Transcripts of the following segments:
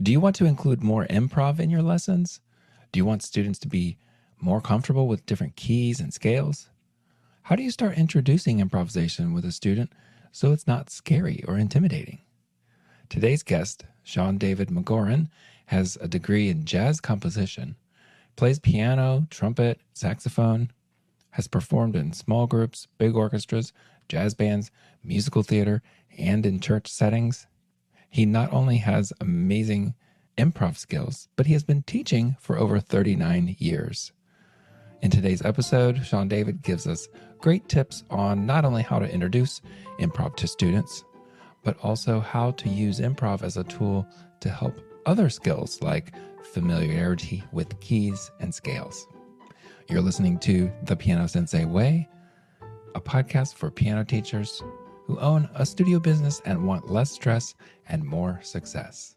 Do you want to include more improv in your lessons? Do you want students to be more comfortable with different keys and scales? How do you start introducing improvisation with a student so it's not scary or intimidating? Today's guest, Sean David McGoran, has a degree in jazz composition, plays piano, trumpet, saxophone, has performed in small groups, big orchestras, jazz bands, musical theater, and in church settings. He not only has amazing improv skills, but he has been teaching for over 39 years. In today's episode, Sean David gives us great tips on not only how to introduce improv to students, but also how to use improv as a tool to help other skills like familiarity with keys and scales. You're listening to The Piano Sensei Way, a podcast for piano teachers who own a studio business and want less stress and more success.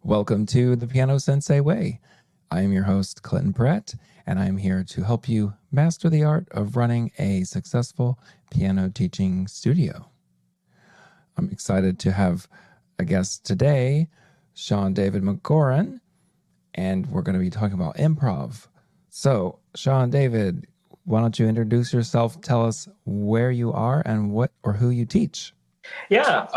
Welcome to The Piano Sensei Way. I am your host, Clinton Pratt, and I'm here to help you master the art of running a successful piano teaching studio. I'm excited to have a guest today, Sean David McGoran, and we're going to be talking about improv. So, Sean David, why don't you introduce yourself? Tell us where you are and what or who you teach. Yeah,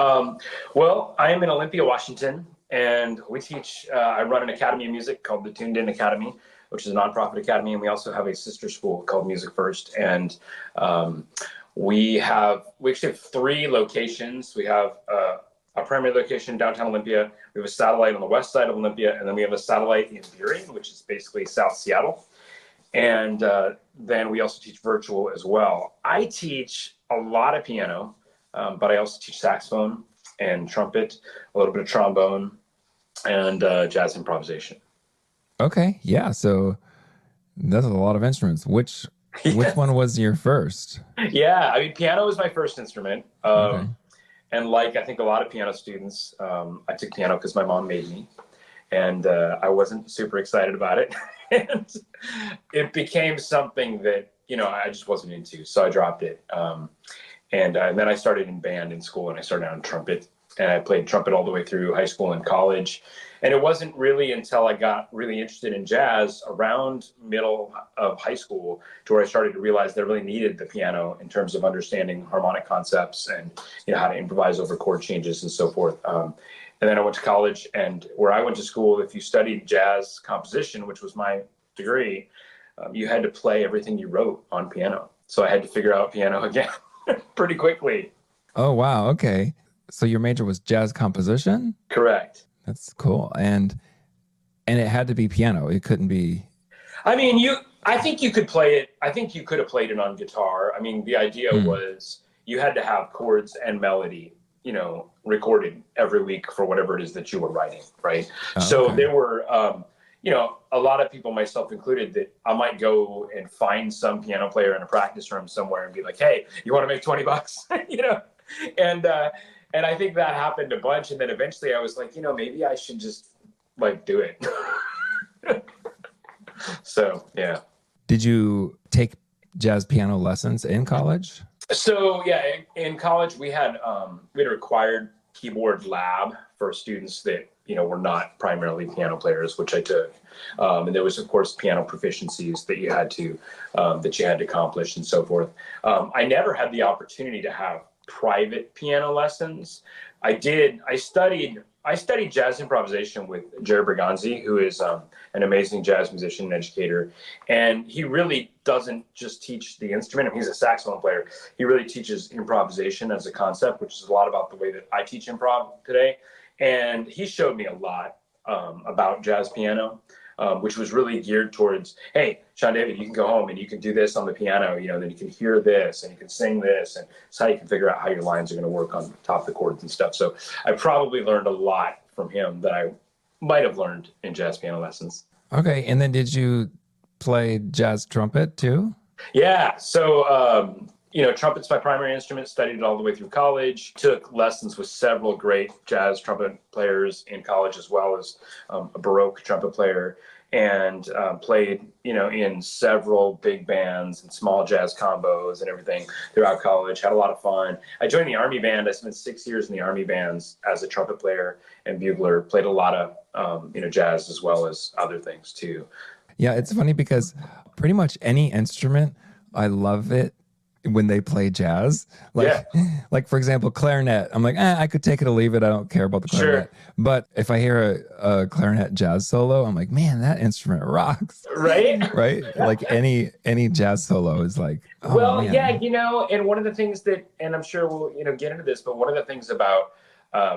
well, I am in Olympia, Washington, and we teach, I run an academy of music called the Tuned In Academy, which is a nonprofit academy, and we also have a sister school called Music First, and we actually have three locations. We have our primary location downtown Olympia. We have a satellite on the west side of Olympia, and then we have a satellite in Burien, which is basically South Seattle. And then we also teach virtual as well. I teach a lot of piano, but I also teach saxophone and trumpet, a little bit of trombone, and jazz improvisation. Okay, yeah. So that's a lot of instruments. Which one was your first? Yeah, I mean, piano was my first instrument. Okay. And like I think a lot of piano students, I took piano because my mom made me, and I wasn't super excited about it. And it became something that, I just wasn't into, so I dropped it. And then I started in band in school, and I started on trumpet, and I played trumpet all the way through high school and college. And it wasn't really until I got really interested in jazz around middle of high school to where I started to realize that I really needed the piano in terms of understanding harmonic concepts and how to improvise over chord changes and so forth. And then I went to college, and where I went to school, if you studied jazz composition, which was my degree, you had to play everything you wrote on piano. So I had to figure out piano again pretty quickly. Oh, wow. Okay. So your major was jazz composition? Correct. That's cool. And it had to be piano. It couldn't be. I mean, I think you could play it. I think you could have played it on guitar. I mean, the idea was you had to have chords and melody, recorded every week for whatever it is that you were writing, right? Oh, so okay. There were, a lot of people, myself included, that I might go and find some piano player in a practice room somewhere and be like, "Hey, you want to make $20?" And I think that happened a bunch. And then eventually I was like, maybe I should just do it. So, yeah. Did you take jazz piano lessons in college? So, yeah, in college we had a required keyboard lab for students that, were not primarily piano players, which I took. And there was, of course, piano proficiencies that you had to accomplish and so forth. I never had the opportunity to have private piano lessons. I studied jazz improvisation with Jerry Berganzi, who is an amazing jazz musician and educator. And he really doesn't just teach the instrument. I mean, he's a saxophone player. He really teaches improvisation as a concept, which is a lot about the way that I teach improv today. And he showed me a lot about jazz piano, which was really geared towards, hey, Sean David, you can go home and you can do this on the piano, then you can hear this and you can sing this, and it's how you can figure out how your lines are going to work on top of the chords and stuff. So I probably learned a lot from him that I might have learned in jazz piano lessons. Okay. And then did you play jazz trumpet too? Yeah. So, trumpet's my primary instrument, studied it all the way through college, took lessons with several great jazz trumpet players in college, as well as a Baroque trumpet player. and played, in several big bands and small jazz combos and everything throughout college. Had a lot of fun. I joined the Army band. I spent 6 years in the Army bands as a trumpet player and bugler. Played a lot of, jazz as well as other things too. Yeah, it's funny because pretty much any instrument, I love it when they play jazz. Yeah, Like, like for example, clarinet. I'm like, I could take it or leave it. I don't care about the sure. clarinet. But if I hear a clarinet jazz solo, I'm like, man, that instrument rocks. Right? Right? Like any jazz solo is like, oh Well, yeah, man. and one of the things that, and I'm sure we'll, get into this, but one of the things about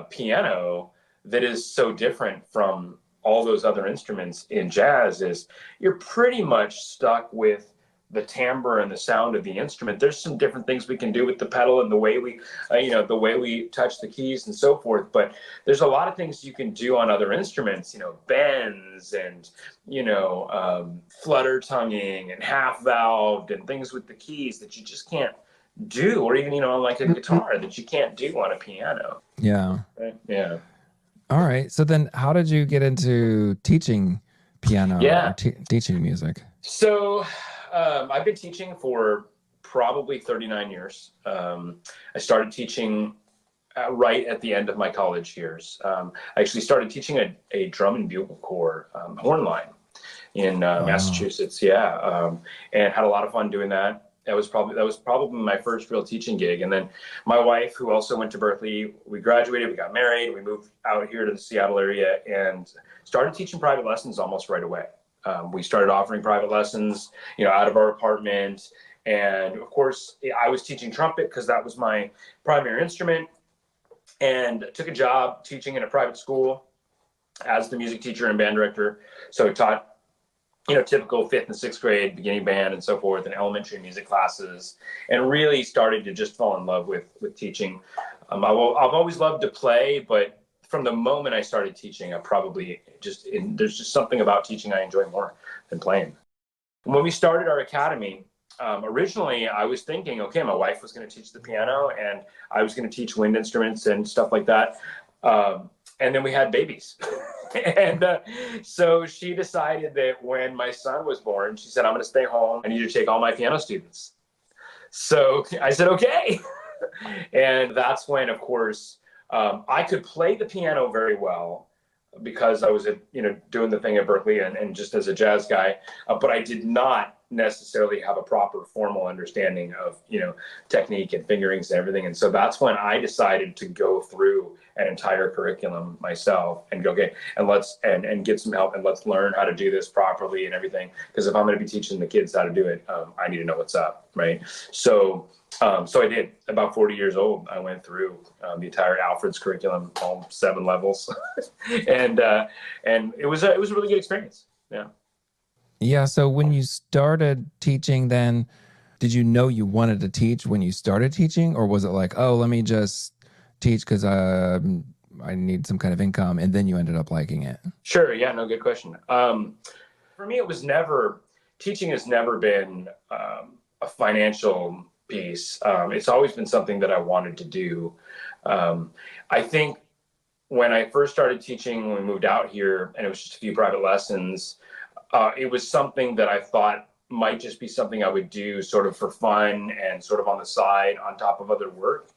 piano that is so different from all those other instruments in jazz is you're pretty much stuck with the timbre and the sound of the instrument. There's some different things we can do with the pedal and the way we, the way we touch the keys and so forth. But there's a lot of things you can do on other instruments, bends and, flutter tonguing and half valved and things with the keys that you just can't do, or even, on like a guitar that you can't do on a piano. Yeah. Right? Yeah. All right. So then how did you get into teaching piano or Yeah. teaching music? So I've been teaching for probably 39 years. I started teaching right at the end of my college years. I actually started teaching a drum and bugle corps horn line in Wow. Massachusetts. Yeah, and had a lot of fun doing that. That was probably my first real teaching gig. And then my wife, who also went to Berkeley, we graduated, we got married, we moved out here to the Seattle area, and started teaching private lessons almost right away. We started offering private lessons, out of our apartment. And of course, I was teaching trumpet because that was my primary instrument, and took a job teaching in a private school as the music teacher and band director. So I taught, typical fifth and sixth grade beginning band and so forth, and elementary music classes, and really started to just fall in love with teaching. I've always loved to play, but from the moment I started teaching, there's just something about teaching I enjoy more than playing. When we started our academy, originally I was thinking, okay, my wife was going to teach the piano and I was going to teach wind instruments and stuff like that. And then we had babies. And so she decided that when my son was born, she said, I'm going to stay home. I need you to take all my piano students. So I said, okay. And that's when, of course, I could play the piano very well because I was, doing the thing at Berkeley and just as a jazz guy, but I did not necessarily have a proper formal understanding of, technique and fingerings and everything. And so that's when I decided to go through an entire curriculum myself and go, okay, and let's and get some help and let's learn how to do this properly and everything. Because if I'm going to be teaching the kids how to do it, I need to know what's up, right? So I did. About 40 years old, I went through the entire Alfred's curriculum, all 7 levels, and it was a really good experience. Yeah. Yeah. So when you started teaching, then did you know you wanted to teach when you started teaching, or was it like, oh, let me just teach because I need some kind of income, and then you ended up liking it? Sure. Yeah. No, good question. For me, teaching has never been a financial piece. It's always been something that I wanted to do. I think when I first started teaching, when we moved out here, and it was just a few private lessons, it was something that I thought might just be something I would do sort of for fun and sort of on the side on top of other work.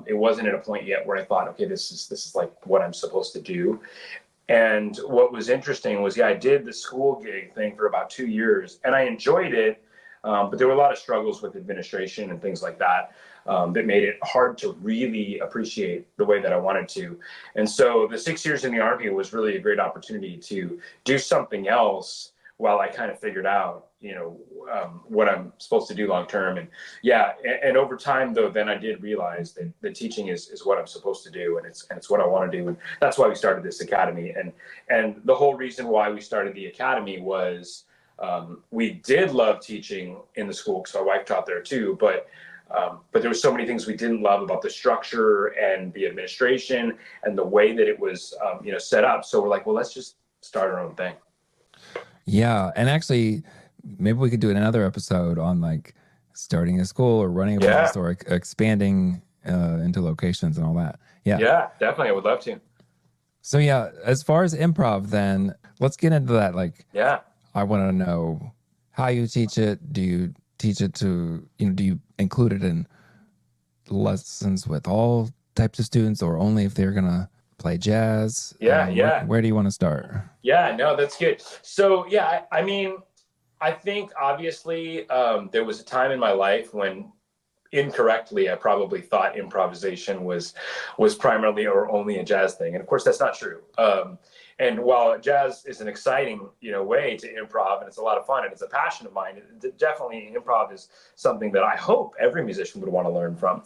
It wasn't at a point yet where I thought, okay, this is like what I'm supposed to do. And what was interesting was, I did the school gig thing for about 2 years and I enjoyed it. But there were a lot of struggles with administration and things like that that made it hard to really appreciate the way that I wanted to. And so the 6 years in the Army was really a great opportunity to do something else while I kind of figured out, what I'm supposed to do long term. And over time, though, then I did realize that the teaching is what I'm supposed to do, and it's what I want to do, and that's why we started this academy. And the whole reason why we started the academy was we did love teaching in the school because my wife taught there too, but there were so many things we didn't love about the structure and the administration and the way that it was, set up. So we're like, well, let's just start our own thing. Yeah. And actually, maybe we could do another episode on like starting a school or running a business or expanding into locations and all that. Yeah. Yeah, definitely. I would love to. So yeah, as far as improv, then let's get into that. Like, Yeah. I want to know how you teach it. Do you teach it to, do you include it in lessons with all types of students or only if they're going to play jazz? Yeah. Yeah. Where do you want to start? Yeah. No, that's good. So, yeah, I mean, I think obviously there was a time in my life when incorrectly I probably thought improvisation was primarily or only a jazz thing, and of course that's not true. And while jazz is an exciting way to improv, and it's a lot of fun and it's a passion of mine, definitely improv is something that I hope every musician would want to learn from.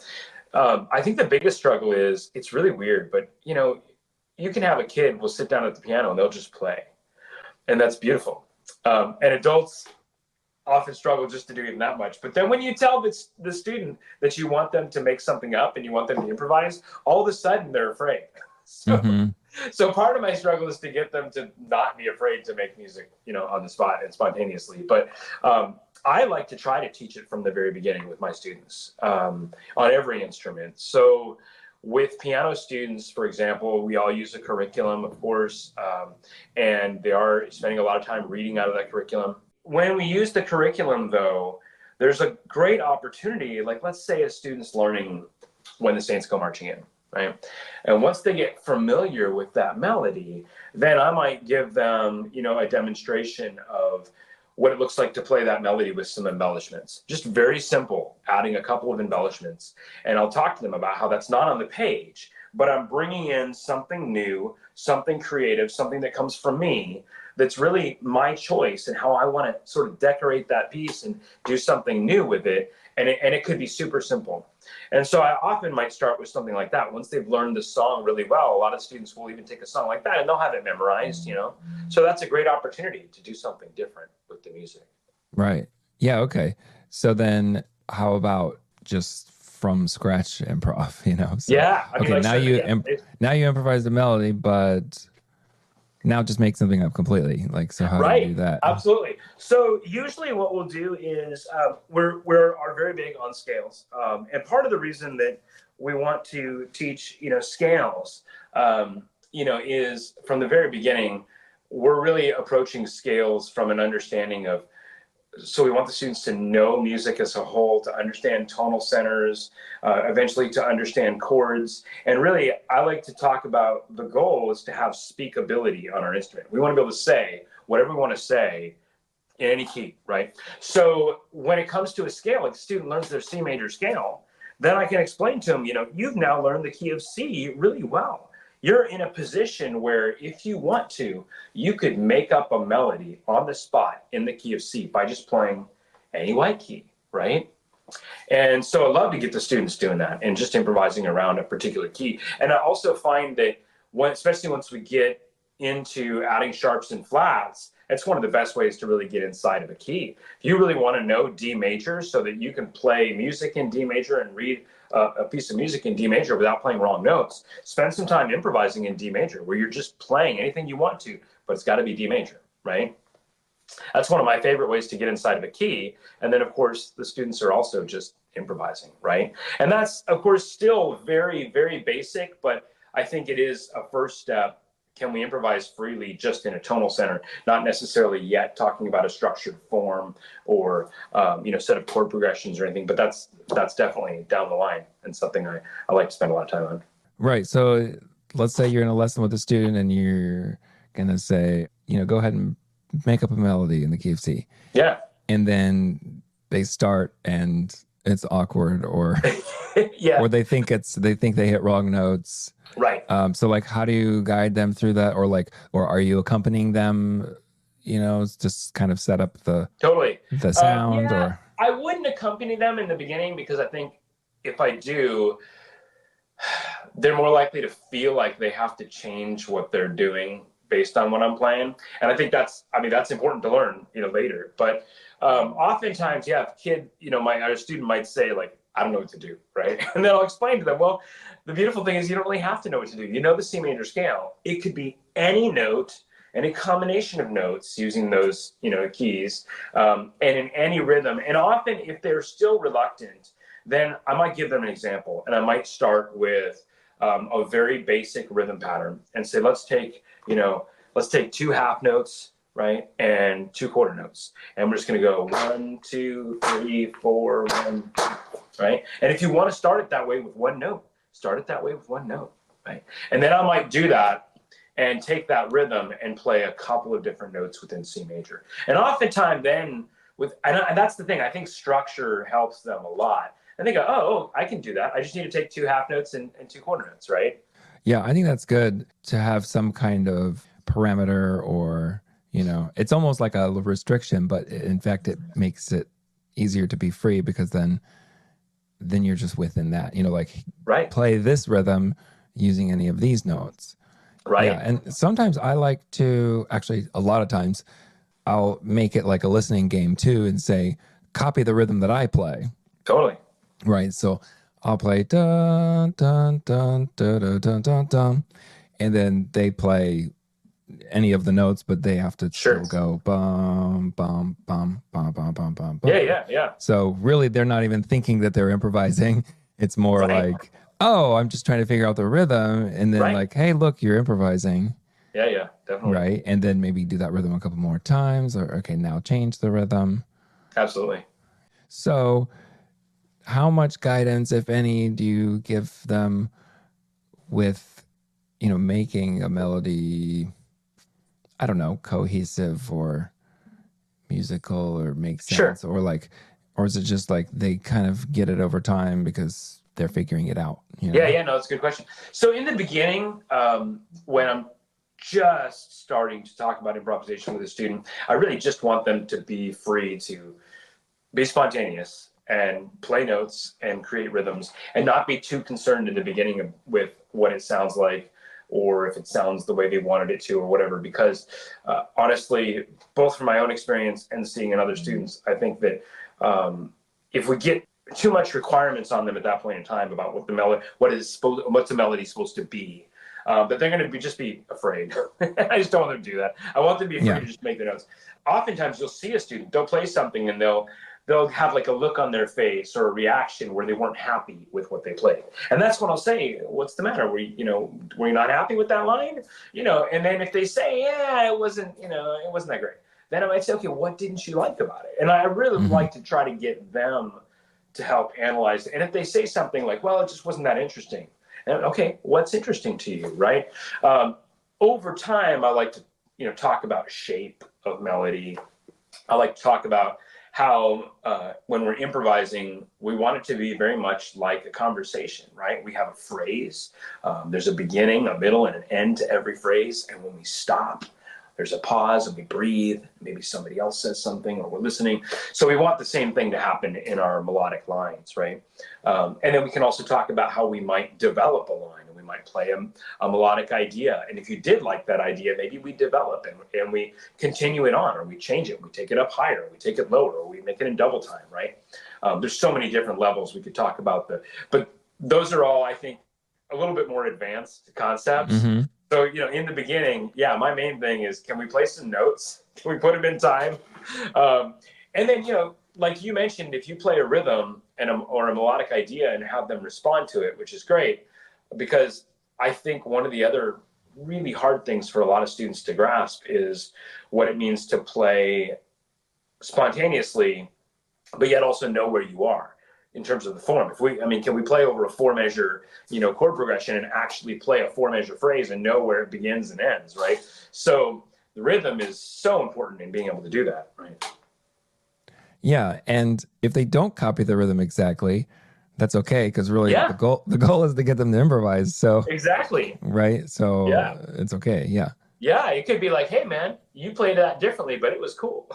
I think the biggest struggle is it's really weird, but you can have a kid will sit down at the piano and they'll just play, and that's beautiful. And adults often struggle just to do even that much. But then when you tell the student that you want them to make something up and you want them to improvise, all of a sudden they're afraid. So, Mm-hmm. so part of my struggle is to get them to not be afraid to make music, on the spot and spontaneously. But I like to try to teach it from the very beginning with my students on every instrument. So with piano students, for example, we all use a curriculum, of course, and they are spending a lot of time reading out of that curriculum. When we use the curriculum, though, there's a great opportunity. Like, let's say a student's learning When the Saints Go Marching In, right? And once they get familiar with that melody, then I might give them, a demonstration of what it looks like to play that melody with some embellishments. Just very simple, adding a couple of embellishments. And I'll talk to them about how that's not on the page, but I'm bringing in something new, something creative, something that comes from me that's really my choice and how I want to sort of decorate that piece and do something new with it. And it could be super simple. And so I often might start with something like that. Once they've learned the song really well, a lot of students will even take a song like that and they'll have it memorized. So that's a great opportunity to do something different with the music. Right. Yeah. Okay. So then how about just from scratch improv, So, Yeah. I mean, okay. like Now I said, you, again, now you improvise the melody, but now just make something up completely. Like, so how do you do right. that? Absolutely. So usually what we'll do is we're are very big on scales. And part of the reason that we want to teach, scales, is from the very beginning, we're really approaching scales from an understanding of, so we want the students to know music as a whole, to understand tonal centers, eventually to understand chords. And really, I like to talk about the goal is to have speakability on our instrument. We want to be able to say whatever we want to say in any key, right? So when it comes to a scale, like the student learns their C major scale, then I can explain to them, you've now learned the key of C really well. You're in a position where if you want to, you could make up a melody on the spot in the key of C by just playing any white key, right? And so I love to get the students doing that and just improvising around a particular key. And I also find that especially once we get into adding sharps and flats, it's one of the best ways to really get inside of a key. If you really want to know D major so that you can play music in D major and read a piece of music in D major without playing wrong notes, spend some time improvising in D major where you're just playing anything you want to, but it's got to be D major, right? That's one of my favorite ways to get inside of a key. And then, of course, the students are also just improvising, right? And that's, of course, still very, very basic, but I think it is a first step. Can we improvise freely just in a tonal center, not necessarily yet talking about a structured form or set of chord progressions or anything, but that's definitely down the line and something I like to spend a lot of time on. Right. So let's say you're in a lesson with a student and you're going to say, go ahead and make up a melody in the key of C. Yeah. And then they start and it's awkward or yeah. or they think they hit wrong notes. Right. So like how do you guide them through that or are you accompanying them, just kind of set up the totally the sound yeah, or I wouldn't accompany them in the beginning because I think if I do, they're more likely to feel like they have to change what they're doing based on what I'm playing. And I think that's important to learn, later. But oftentimes, yeah, if a kid, our student might say like, I don't know what to do, right? And then I'll explain to them, well, the beautiful thing is you don't really have to know what to do. You know the C major scale. It could be any note, any combination of notes using those, keys, and in any rhythm. And often if they're still reluctant, then I might give them an example. And I might start with a very basic rhythm pattern and say, let's take 2 half notes, right, and 2 quarter notes, and we're just going to go 1, 2, 3, 4, 1, 2, right? And if you want to start it that way with one note, start it that way with one note, right? And then I might do that and take that rhythm and play a couple of different notes within C major. And oftentimes then and that's the thing, I think structure helps them a lot. And they go, oh, I can do that. I just need to take 2 half notes and 2 quarter notes, right? Yeah, I think that's good to have some kind of parameter, or, it's almost like a restriction, but in fact, it makes it easier to be free, because then you're just within that, like, Right. play this rhythm using any of these notes. Right. Yeah. And sometimes I like to, actually, a lot of times, I'll make it like a listening game too and say, copy the rhythm that I play. Totally. Right. So I'll play dun, dun, dun, dun, dun, dun, dun, dun. And then they play any of the notes, but they have to still go bum, bum, bum, bum, bum, bum, bum, bum. Yeah. So really, they're not even thinking that they're improvising. It's more like, oh, I'm just trying to figure out the rhythm. And then like, hey, look, you're improvising. Yeah, definitely. Right. And then maybe do that rhythm a couple more times, or, okay, now change the rhythm. Absolutely. So how much guidance, if any, do you give them with, making a melody, I don't know, cohesive or musical, or make sense? Sure. Or is it just like they kind of get it over time because they're figuring it out? Yeah, no, it's a good question. So in the beginning, when I'm just starting to talk about improvisation with a student, I really just want them to be free to be spontaneous and play notes and create rhythms, and not be too concerned in the beginning with what it sounds like, or if it sounds the way they wanted it to, or whatever. Because honestly, both from my own experience and seeing in other students, I think that if we get too much requirements on them at that point in time about what's the melody supposed to be, but they're going to just be afraid. I just don't want them to do that. I want them to be afraid to just make their notes. Oftentimes, you'll see a student, they'll play something, and they'll have like a look on their face or a reaction where they weren't happy with what they played. And that's when I'll say, what's the matter? Were you not happy with that line? And then if they say, yeah, it wasn't that great, then I might say, okay, what didn't you like about it? And I really like to try to get them to help analyze it. And if they say something like, well, it just wasn't that interesting. And okay, what's interesting to you, right? Over time, I like to, talk about shape of melody. I like to talk about how when we're improvising, we want it to be very much like a conversation, right? We have a phrase. There's a beginning, a middle, and an end to every phrase. And when we stop, there's a pause and we breathe. Maybe somebody else says something, or we're listening. So we want the same thing to happen in our melodic lines, right? And then we can also talk about how we might develop a line. We might play a melodic idea. And if you did like that idea, maybe we develop and we continue it on, or we change it. We take it up higher, we take it lower, or we make it in double time, right? There's so many different levels we could talk about. But those are all, I think, a little bit more advanced concepts. Mm-hmm. So, in the beginning, my main thing is, can we play some notes? Can we put them in time? And then, like you mentioned, if you play a rhythm or a melodic idea and have them respond to it, which is great, because I think one of the other really hard things for a lot of students to grasp is what it means to play spontaneously, but yet also know where you are in terms of the form. Can we play over a 4-measure, chord progression and actually play a 4-measure phrase and know where it begins and ends, right? So the rhythm is so important in being able to do that, right? Yeah, and if they don't copy the rhythm exactly, that's okay, because really the goal is to get them to improvise. So exactly, right? So it's okay. Yeah. Yeah, it could be like, hey man, you played that differently, but it was cool.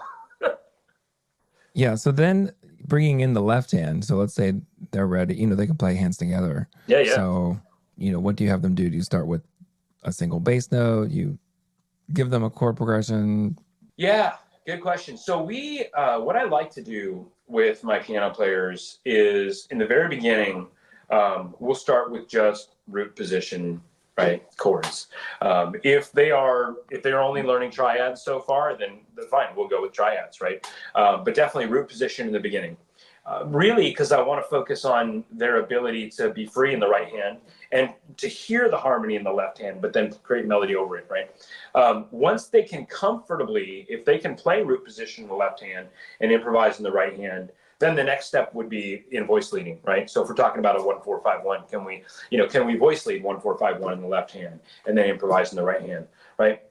Yeah. So then bringing in the left hand. So let's say they're ready. They can play hands together. Yeah. So what do you have them do? Do you start with a single bass note? You give them a chord progression? Yeah, good question. So what I like to do with my piano players is, in the very beginning, we'll start with just root position, right, chords. If they're only learning triads so far, then fine, we'll go with triads, right? But definitely root position in the beginning. Really, because I want to focus on their ability to be free in the right hand and to hear the harmony in the left hand, but then create melody over it, right? Once they can comfortably, if they can play root position in the left hand and improvise in the right hand, then the next step would be in voice leading, right? So if we're talking about a 1-4-5-1, can we voice lead 1-4-5-1 in the left hand and then improvise in the right hand, right?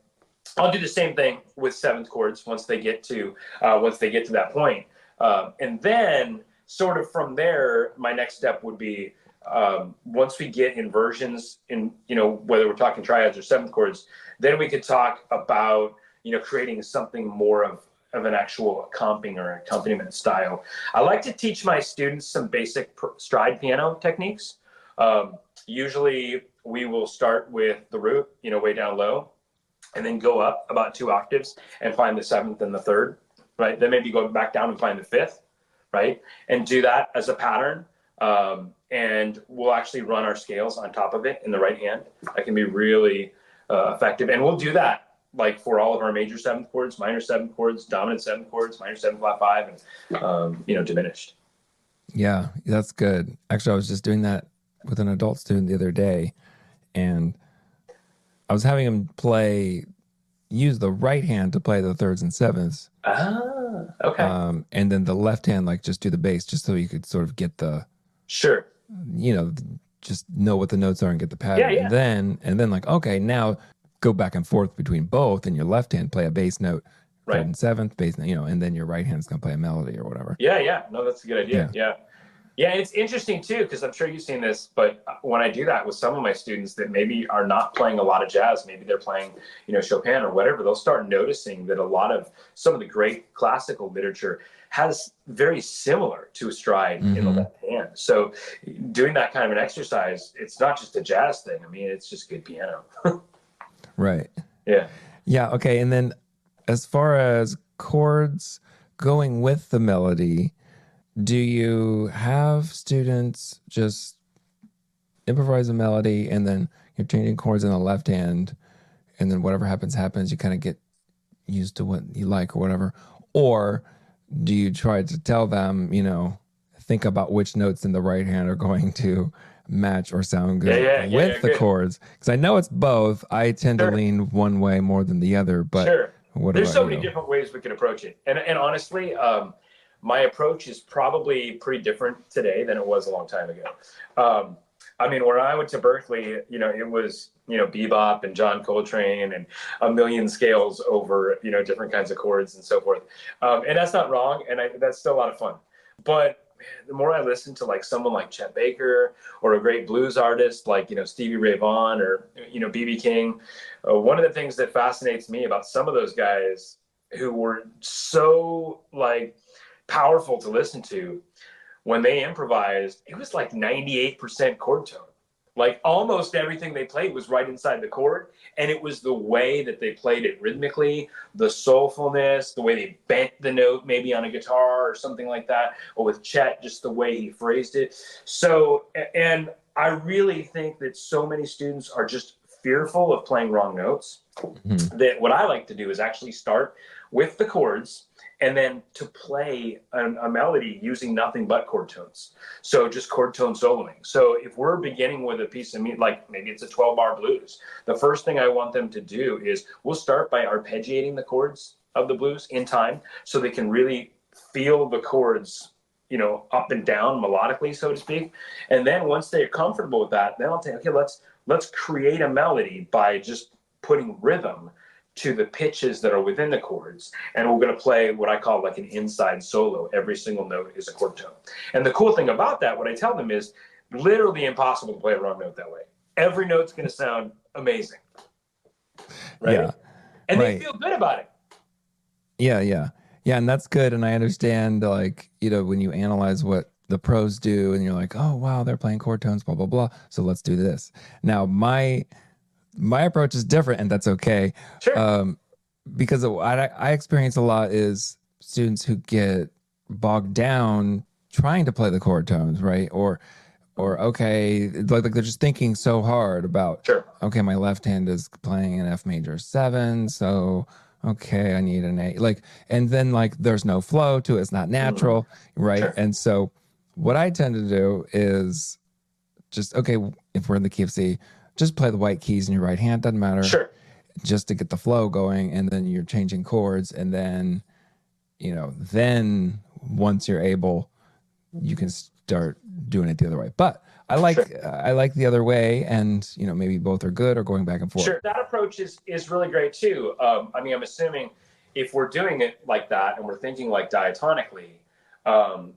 I'll do the same thing with seventh chords once they get to that point. And then sort of from there, my next step would be once we get inversions in, whether we're talking triads or seventh chords, then we could talk about, creating something more of an actual accompanying or accompaniment style. I like to teach my students some basic stride piano techniques. Usually we will start with the root, way down low, and then go up about 2 octaves and find the seventh and the third, right? Then maybe go back down and find the fifth, right? And do that as a pattern. And we'll actually run our scales on top of it in the right hand. That can be really effective. And we'll do that like for all of our major seventh chords, minor seventh chords, dominant seventh chords, minor 7 flat 5, and diminished. Yeah, that's good. Actually, I was just doing that with an adult student the other day, and I was having him use the right hand to play the thirds and sevenths. Ah, okay. And then the left hand, like just do the bass, just so you could sort of get the, sure, just know what the notes are and get the pattern. Yeah. And then like, okay, now go back and forth between both, and your left hand play a bass note, right, third and seventh bass note, and then your right hand's gonna play a melody or whatever. Yeah. No, that's a good idea. Yeah, it's interesting too, because I'm sure you've seen this, but when I do that with some of my students that maybe are not playing a lot of jazz, maybe they're playing, Chopin or whatever, they'll start noticing that a lot of some of the great classical literature has very similar to a stride in the left hand. So doing that kind of an exercise, it's not just a jazz thing. I mean, it's just good piano. Right. Yeah. Yeah. Okay. And then as far as chords going with the melody, do you have students just improvise a melody and then you're changing chords in the left hand, and then whatever happens, you kind of get used to what you like or whatever? Or do you try to tell them, think about which notes in the right hand are going to match or sound good with the chords? Because I know it's both. I tend to lean one way more than the other, but there's so many different ways we can approach it. And honestly, my approach is probably pretty different today than it was a long time ago. I mean, when I went to Berkeley, it was, bebop and John Coltrane and a million scales over, different kinds of chords and so forth. And that's not wrong. And that's still a lot of fun. But the more I listen to like someone like Chet Baker or a great blues artist like, Stevie Ray Vaughan or, B.B. King, one of the things that fascinates me about some of those guys who were so like powerful to listen to, when they improvised, it was like 98% chord tone. Like almost everything they played was right inside the chord. And it was the way that they played it rhythmically, the soulfulness, the way they bent the note maybe on a guitar or something like that. Or with Chet, just the way he phrased it. So, and I really think that so many students are just fearful of playing wrong notes. That what I like to do is actually start with the chords and then to play a melody using nothing but chord tones. So just chord tone soloing. So if we're beginning with a piece of music, like maybe it's a 12-bar blues, the first thing I want them to do is we'll start by arpeggiating the chords of the blues in time so they can really feel the chords, up and down melodically, so to speak. And then once they're comfortable with that, then I'll say, okay, let's create a melody by just putting rhythm to the pitches that are within the chords. And we're going to play what I call like an inside solo. Every single note is a chord tone. And the cool thing about that, what I tell them is literally impossible to play a wrong note that way. Every note's going to sound amazing. Right? Yeah. And they feel good about it. Yeah. And that's good. And I understand, like, when you analyze what the pros do and you're like, oh, wow, they're playing chord tones, blah, blah, blah. So let's do this. Now, my approach is different, and that's okay. Sure. Because what I experience a lot is students who get bogged down trying to play the chord tones, right? Or okay, like they're just thinking so hard about, okay, my left hand is playing an F major 7, so okay, I need an A. Like, and then like there's no flow to it. It's not Mm, natural, right? sure, And so what I tend to do is just, okay, if we're in the key of C, just play the white keys in your right hand, doesn't matter, sure, just to get the flow going. And then you're changing chords. And then, then once you're able, you can start doing it the other way. But sure. I like the other way, and maybe both are good or going back and forth. Sure, that approach is really great too. I mean, I'm assuming if we're doing it like that and we're thinking like diatonically,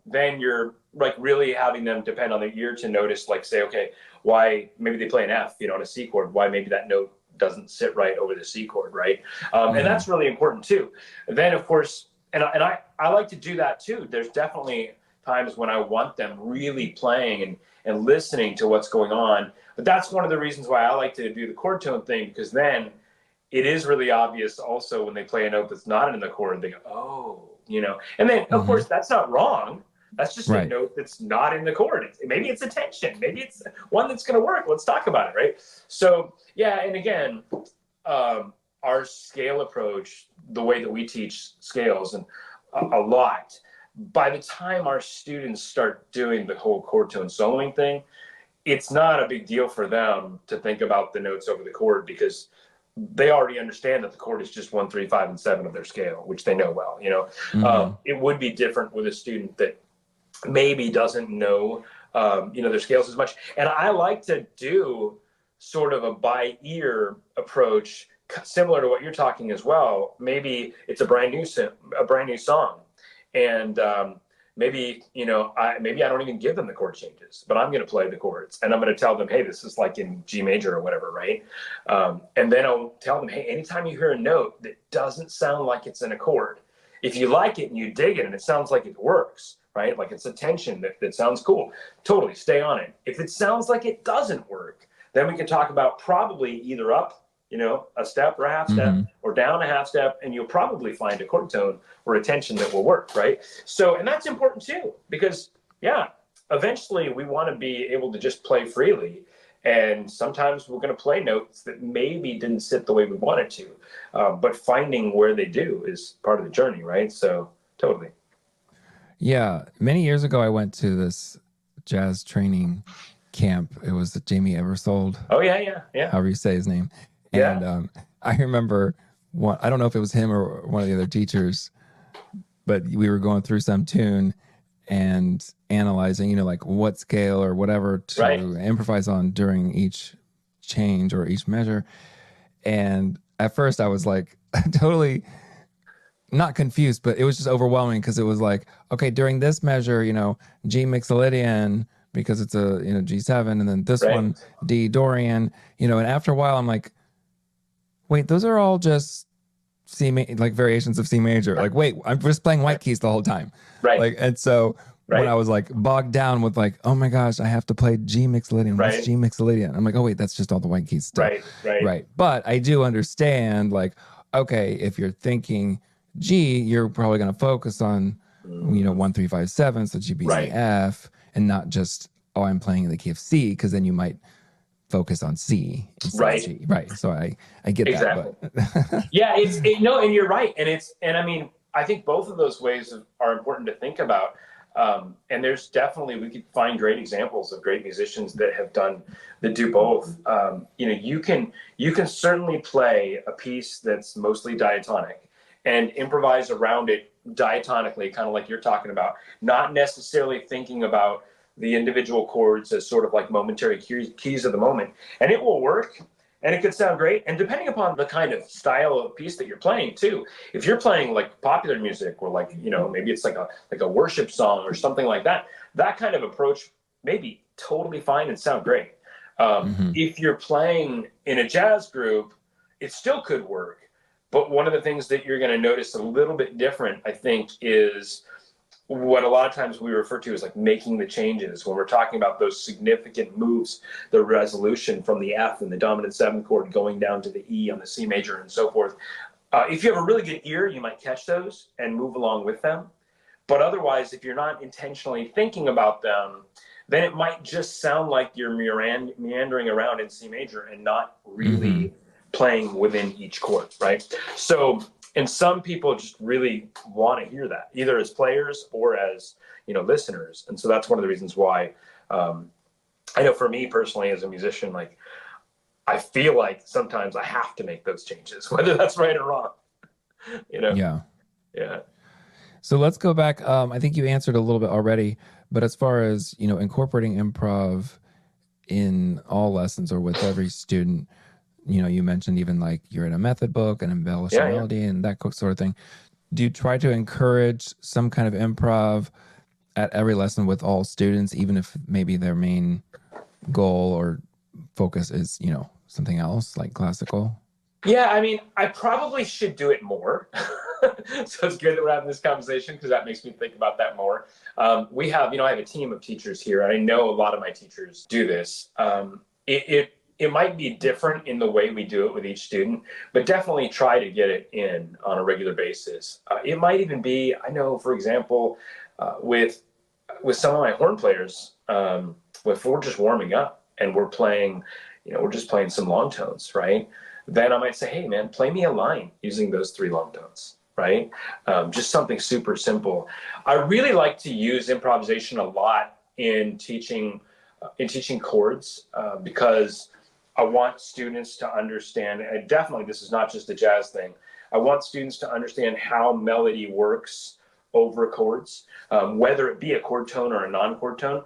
then you're like really having them depend on their ear to notice, like say, okay, why maybe they play an F, on a C chord, why maybe that note doesn't sit right over the C chord, right? And Mm-hmm. that's really important too. And then of course, and I like to do that too. There's definitely times when I want them really playing and listening to what's going on. But that's one of the reasons why I like to do the chord tone thing, because then it is really obvious also when they play a note that's not in the chord, they go, oh, And then, of Mm-hmm. course, that's not wrong. That's just a Right. note that's not in the chord. Maybe it's a tension. Maybe it's one that's going to work. Let's talk about it, right? So, yeah, and again, our scale approach, the way that we teach scales, and a lot, by the time our students start doing the whole chord tone soloing thing, it's not a big deal for them to think about the notes over the chord, because they already understand that the chord is just 1, 3, 5, and 7 of their scale, which they know well. Mm-hmm. It would be different with a student that maybe doesn't know, their scales as much. And I like to do sort of a by ear approach, similar to what you're talking as well. Maybe it's a brand new song, and maybe maybe I don't even give them the chord changes, but I'm going to play the chords, and I'm going to tell them, hey, this is like in G major or whatever, right? And then I'll tell them, hey, anytime you hear a note that doesn't sound like it's in a chord, if you like it and you dig it and it sounds like it works, right? Like it's a tension that sounds cool, totally stay on it. If it sounds like it doesn't work, then we can talk about probably either up, a step or a half Mm-hmm. step, or down a half step, and you'll probably find a chord tone or a tension that will work, right? So, and that's important too, because yeah, eventually we want to be able to just play freely. And sometimes we're going to play notes that maybe didn't sit the way we wanted to, but finding where they do is part of the journey, right? So, totally. Yeah, many years ago, I went to this jazz training camp. It was Jamie Eversold, Oh yeah, yeah, yeah, however you say his name. And yeah. I remember one, I don't know if it was him or one of the other teachers, but we were going through some tune and analyzing, like what scale or whatever Right. to improvise on during each change or each measure. And at first, I was like totally not confused, but it was just overwhelming because it was like, okay, during this measure, G Mixolydian because it's a G7, and then this Right. one D Dorian, and after a while, I'm like, wait, those are all just like variations of C major. Like, wait, I'm just playing white keys the whole time, Right. like, and so when I Right. was like bogged down with like, oh my gosh, I have to play G Mixolydian. What's Right. G Mixolydian? I'm like, oh wait, that's just all the white keys still, Right. Right. right? But I do understand, like, okay, if you're thinking G, you're probably going to focus on, Mm, 1, 3, 5, 7, so G, B, C, right. F, and not just, oh, I'm playing in the key of C, because then you might focus on C instead of Right. G, right? So I get that, Exactly. but Yeah, no, and you're right, and I mean, I think both of those ways are important to think about. And there's definitely, we could find great examples of great musicians that do both. You can certainly play a piece that's mostly diatonic and improvise around it diatonically, kind of like you're talking about, not necessarily thinking about the individual chords as sort of like momentary keys of the moment, and it will work, and it could sound great. And depending upon the kind of style of piece that you're playing too, if you're playing like popular music, or like maybe it's like a worship song or something like that, that kind of approach may be totally fine and sound great. mm-hmm, If you're playing in a jazz group, it still could work. But one of the things that you're going to notice a little bit different, I think, is what a lot of times we refer to as like making the changes when we're talking about those significant moves, the resolution from the F and the dominant 7th chord going down to the E on the C major and so forth. If you have a really good ear, you might catch those and move along with them. But otherwise, if you're not intentionally thinking about them, then it might just sound like you're meandering around in C major and not mm-hmm, really playing within each chord, right? So And some people just really want to hear that, either as players or as, listeners. And so that's one of the reasons why, I know for me personally as a musician, like I feel like sometimes I have to make those changes, whether that's right or wrong, Yeah. Yeah. So let's go back. I think you answered a little bit already, but as far as, incorporating improv in all lessons or with every student, you mentioned even like you're in a method book and embellish a Yeah. melody and that sort of thing. Do you try to encourage some kind of improv at every lesson with all students, even if maybe their main goal or focus is, something else like classical? Yeah, I mean, I probably should do it more. So it's good that we're having this conversation because that makes me think about that more. We have, I have a team of teachers here, and I know a lot of my teachers do this. It might be different in the way we do it with each student, but definitely try to get it in on a regular basis. It might even be, I know, for example, with some of my horn players, if we're just warming up and we're playing, we're just playing some long tones, right? Then I might say, hey, man, play me a line using those 3 long tones, right? Just something super simple. I really like to use improvisation a lot in teaching chords because I want students to understand, and definitely this is not just a jazz thing, I want students to understand how melody works over chords, whether it be a chord tone or a non-chord tone.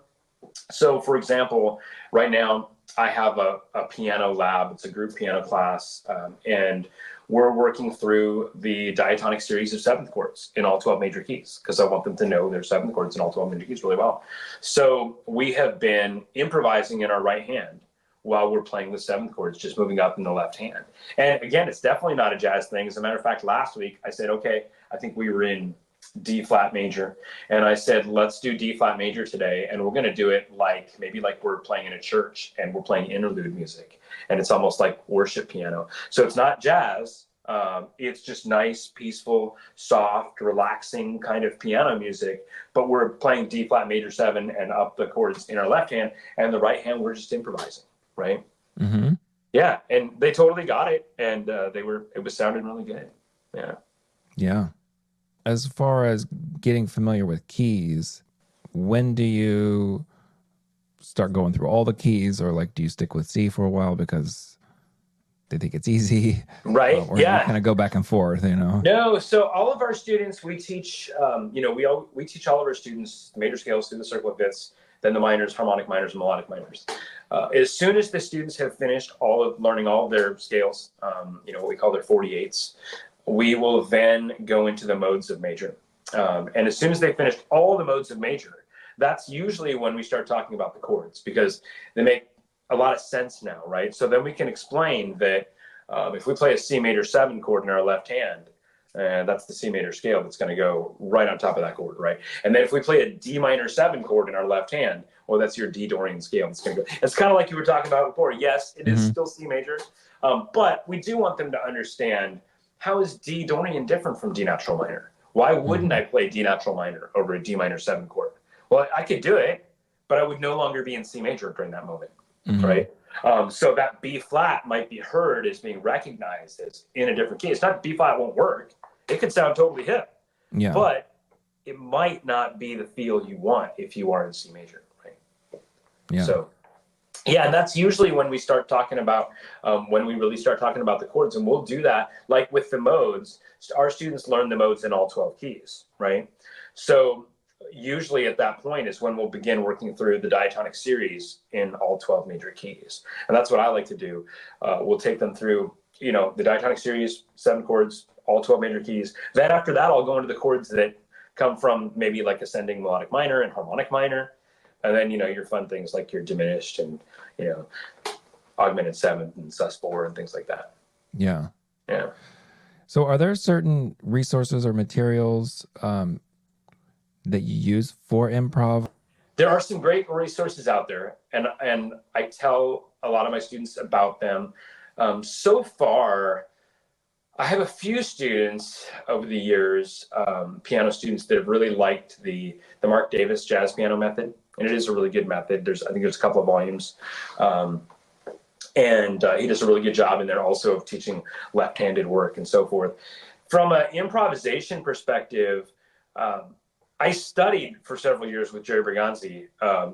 So for example, right now I have a piano lab. It's a group piano class, and we're working through the diatonic series of 7th chords in all 12 major keys because I want them to know their 7th chords in all 12 major keys really well. So we have been improvising in our right hand while we're playing the 7th chords, just moving up in the left hand. And again, it's definitely not a jazz thing. As a matter of fact, last week I said, okay, I think we were in D flat major. And I said, let's do D flat major today. And we're going to do it maybe like we're playing in a church and we're playing interlude music. And it's almost like worship piano. So it's not jazz. It's just nice, peaceful, soft, relaxing kind of piano music. But we're playing D flat major 7 and up the chords in our left hand. And the right hand, we're just improvising, right? Mm-hmm. Yeah. And they totally got it. And it was sounding really good. Yeah. Yeah. As far as getting familiar with keys, when do you start going through all the keys, or like do you stick with C for a while because they think it's easy, right? or Yeah. you kind of go back and forth? No, so all of our students, we teach. We teach all of our students the major scales through the circle of fifths, then the minors, harmonic minors, and melodic minors. As soon as the students have finished learning all of their scales, what we call their 48s. We will then go into the modes of major. And as soon as they finish all the modes of major, that's usually when we start talking about the chords because they make a lot of sense now, right? So then we can explain that if we play a C major 7 chord in our left hand, that's the C major scale that's going to go right on top of that chord, right? And then if we play a D minor 7 chord in our left hand, well, that's your D Dorian scale. It's going to go. It's kind of like you were talking about before. Yes, it is still C major, but we do want them to understand, how is D Dorian different from D natural minor? Why wouldn't I play D natural minor over a D minor 7 chord? Well, I could do it, but I would no longer be in C major during that moment, right? So that B flat might be heard as being recognized as in a different key. It's not B flat won't work. It could sound totally hip, but it might not be the feel you want if you are in C major, right? Yeah. So, yeah, and that's usually when we start talking about, when we really start talking about the chords, and we'll do that like with the modes. Our students learn the modes in all 12 keys, right? So usually at that point is when we'll begin working through the diatonic series in all 12 major keys. And that's what I like to do. We'll take them through, the diatonic series, 7 chords, all 12 major keys. Then after that, I'll go into the chords that come from maybe like ascending melodic minor and harmonic minor. And then, your fun things like your diminished and, augmented 7th and sus4 and things like that. Yeah. Yeah. So are there certain resources or materials that you use for improv? There are some great resources out there, and I tell a lot of my students about them. So far, I have a few students over the years, piano students, that have really liked the Mark Davis jazz piano method, and it is a really good method. I think there's a couple of volumes, and he does a really good job in there also of teaching left-handed work and so forth. From an improvisation perspective, um, I studied for several years with Jerry Bergonzi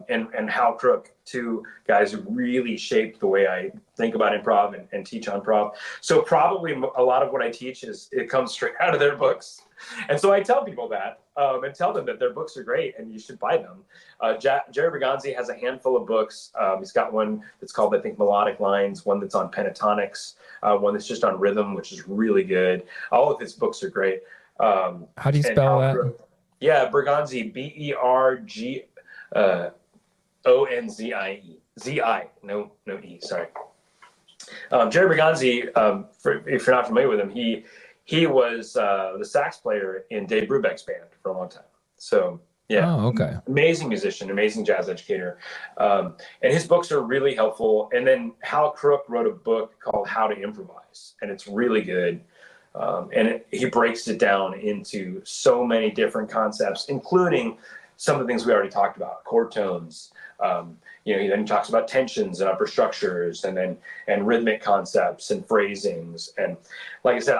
and Hal Crook, two guys who really shaped the way I think about improv and teach improv. So probably a lot of what I teach it comes straight out of their books. And so I tell people that and tell them that their books are great and you should buy them. Jerry Bergonzi has a handful of books. He's got one that's called, I think, Melodic Lines, one that's on pentatonics, one that's just on rhythm, which is really good. All of his books are great. How do you spell that? Yeah, Bergonzi, Bergonzie, Zi, no E, sorry. Jerry Bergonzi, if you're not familiar with him, he was the sax player in Dave Brubeck's band for a long time. So yeah, okay. Amazing musician, amazing jazz educator, and his books are really helpful. And then Hal Crook wrote a book called How to Improvise, and it's really good. He breaks it down into so many different concepts, including some of the things we already talked about, chord tones. He then talks about tensions and upper structures, and rhythmic concepts and phrasings. And like I said,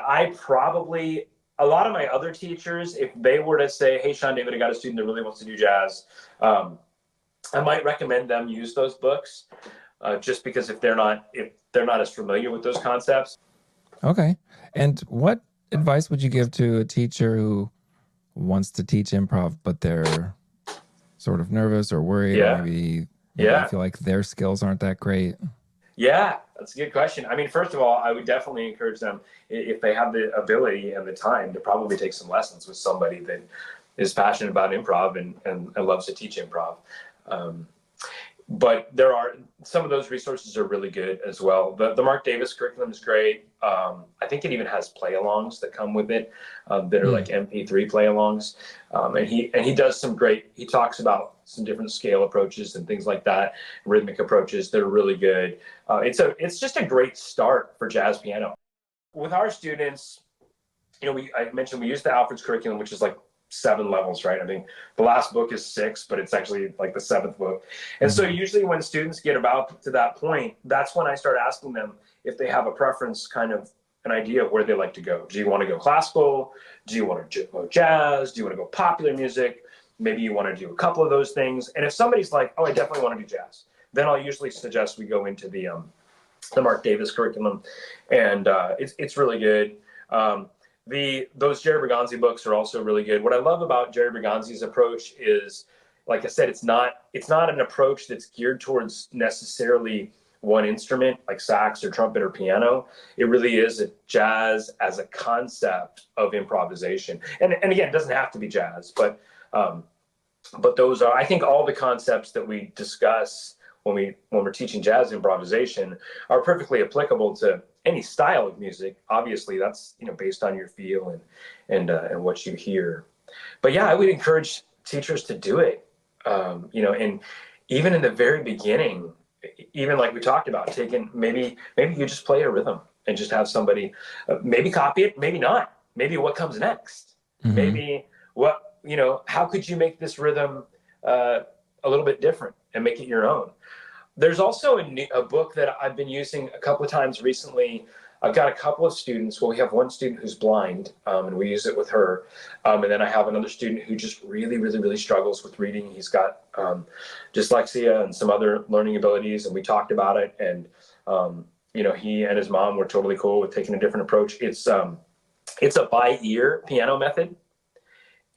a lot of my other teachers, if they were to say, "Hey, Sean David, I got a student that really wants to do jazz," I might recommend them use those books, just because if they're not as familiar with those concepts. Okay. And what advice would you give to a teacher who wants to teach improv, but they're sort of nervous or worried, or maybe they feel like their skills aren't that great? Yeah, that's a good question. I mean, first of all, I would definitely encourage them, if they have the ability and the time, to probably take some lessons with somebody that is passionate about improv and loves to teach improv. But there are some of those resources are really good as well. The Mark Davis curriculum is great. I think it even has play-alongs that come with it, that are like MP3 play-alongs. And he does some great. He talks about some different scale approaches and things like that, rhythmic approaches that are really good. It's just a great start for jazz piano. With our students, I mentioned we use the Alfred's curriculum, which is like 7 levels, right? I mean, the last book is 6, but it's actually like the 7th book. And so usually when students get about to that point, that's when I start asking them if they have a preference, kind of an idea of where they like to go. Do you want to go classical? Do you want to go jazz? Do you want to go popular music? Maybe you want to do a couple of those things. And if somebody's like, "Oh, I definitely want to do jazz," then I'll usually suggest we go into the Mark Davis curriculum, and it's really good. Those Jerry Bergonzi books are also really good. What I love about Jerry Bergonzi's approach is, like I said, it's not an approach that's geared towards necessarily one instrument like sax or trumpet or piano. It really is a jazz as a concept of improvisation. And again, it doesn't have to be jazz, but those are, I think, all the concepts that we discuss when we're teaching jazz improvisation are perfectly applicable to any style of music. Obviously, that's based on your feel and what you hear. But yeah, I would encourage teachers to do it. And even in the very beginning, even like we talked about, taking maybe you just play a rhythm and just have somebody maybe copy it, maybe not. Maybe what comes next. Maybe how could you make this rhythm a little bit different and make it your own? There's also a book that I've been using a couple of times recently. I've got a couple of students. Well, we have one student who's blind, and we use it with her. And then I have another student who just really, really, really struggles with reading. He's got dyslexia and some other learning abilities, and we talked about it. And he and his mom were totally cool with taking a different approach. It's a by ear piano method,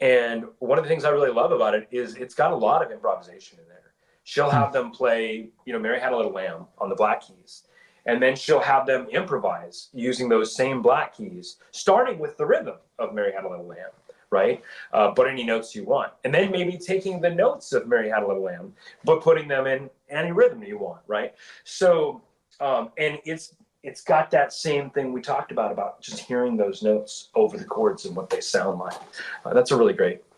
and one of the things I really love about it is it's got a lot of improvisation in there. She'll have them play, Mary Had a Little Lamb on the black keys. And then she'll have them improvise using those same black keys, starting with the rhythm of Mary Had a Little Lamb, right? But any notes you want. And then maybe taking the notes of Mary Had a Little Lamb, but putting them in any rhythm you want, right? So, and it's got that same thing we talked about just hearing those notes over the chords and what they sound like.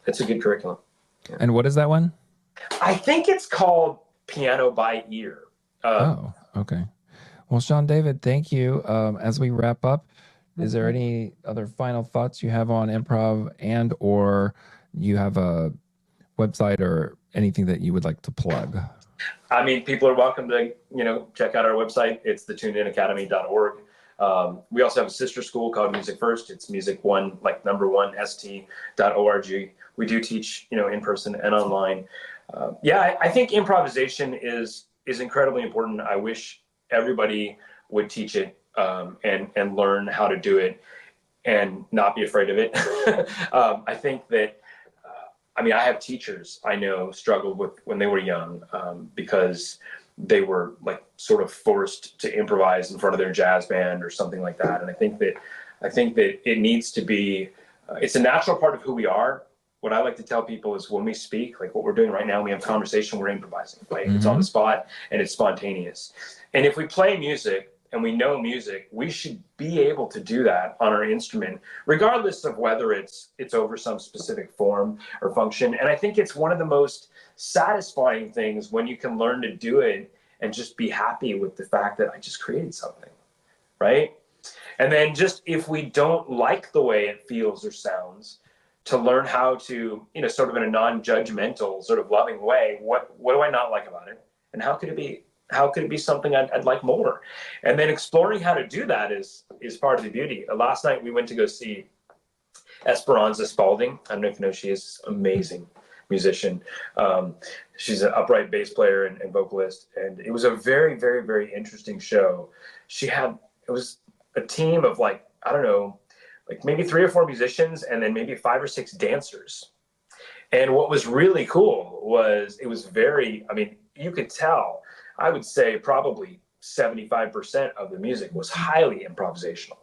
It's a good curriculum. Yeah. And what is that one? I think it's called Piano by Ear. Okay. Well, Sean David, thank you. As we wrap up, is there any other final thoughts you have on improv, and or you have a website or anything that you would like to plug? I mean, people are welcome to, check out our website. It's thetuneinacademy.org. We also have a sister school called Music First. It's music one, like number one, st.org. We do teach, in person and online. I think improvisation is incredibly important. I wish everybody would teach it, and learn how to do it and not be afraid of it. I think that, I have teachers I know struggled with when they were young, because they were like sort of forced to improvise in front of their jazz band or something like that. And I think that it needs to be, it's a natural part of who we are. What I like to tell people is when we speak, like what we're doing right now, we have conversation, we're improvising, right? It's on the spot and it's spontaneous. And if we play music and we know music, we should be able to do that on our instrument, regardless of whether it's over some specific form or function. And I think it's one of the most satisfying things when you can learn to do it and just be happy with the fact that I just created something, right? And then just if we don't like the way it feels or sounds, to learn how to, sort of in a non-judgmental, sort of loving way, what do I not like about it? And how could it be something I'd like more? And then exploring how to do that is part of the beauty. Last night we went to go see Esperanza Spalding. I don't know if you know, she is amazing musician. She's an upright bass player and vocalist. And it was a very, very, very interesting show. It was a team of like, I don't know, like maybe 3 or 4 musicians and then maybe 5 or 6 dancers. And what was really cool was it was very, you could tell, I would say probably 75% of the music was highly improvisational.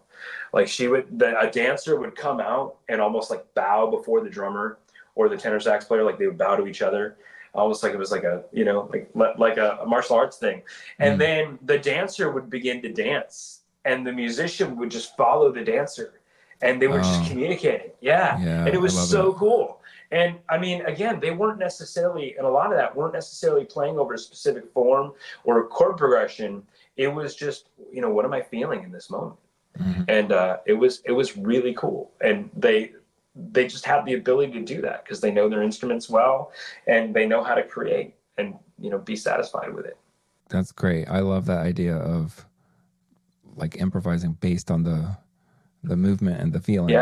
Like a dancer would come out and almost like bow before the drummer or the tenor sax player, like they would bow to each other, almost like it was like a, like a martial arts thing. And then the dancer would begin to dance and the musician would just follow the dancer. And they were just communicating. Yeah. And it was so cool. And again, they weren't necessarily, and a lot of that weren't necessarily playing over a specific form or a chord progression. It was just, what am I feeling in this moment? And it was really cool. And they just have the ability to do that because they know their instruments well and they know how to create and, be satisfied with it. That's great. I love that idea of like improvising based on the movement and the feeling.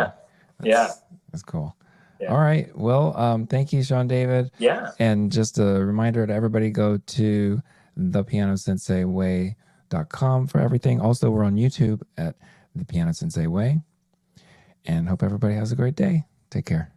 That's cool. Yeah. All right. Well, thank you, Sean David. Yeah. And just a reminder to everybody, go to thepianosenseiway.com for everything. Also, we're on YouTube at The Piano Sensei Way. And hope everybody has a great day. Take care.